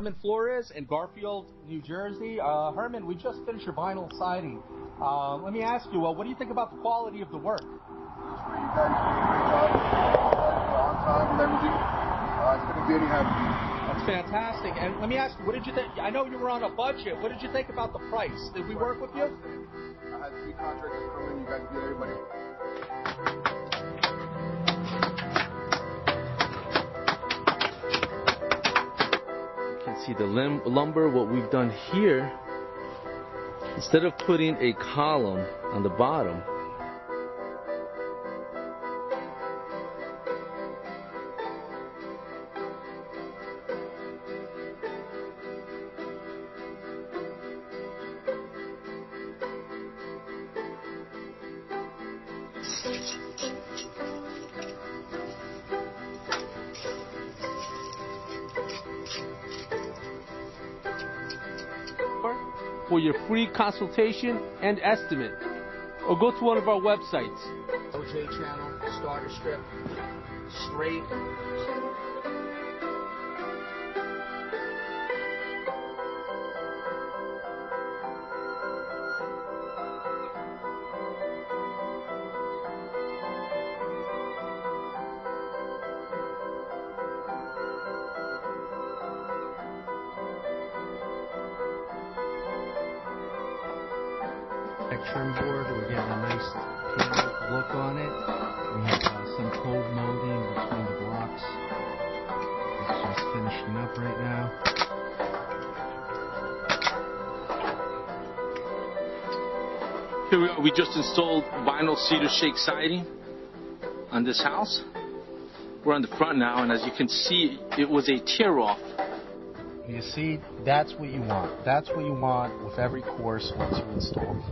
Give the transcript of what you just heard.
Herman Flores in Garfield, New Jersey. Herman, we just finished your vinyl siding. Let me ask you, what do you think about the quality of the work? You guys did a great job on time and everything. Couldn't be any happier. That's fantastic. And let me ask you, what did you think? I know you were on a budget. What did you think about the price? Did we work with you? I had 3 contractors come in. You guys did everybody. You can see the lumber. What we've done here, instead of putting a column on the bottom, for your free consultation and estimate, or go to one of our websites. OJ channel, starter strip, straight. Trim board, we're getting a nice peeled look on it. We have some cold molding between the blocks. It's just finishing up right now. Here we are. We just installed vinyl cedar shake siding on this house. We're on the front now, and as you can see, it was a tear-off. You see, that's what you want. That's what you want with every course once you install.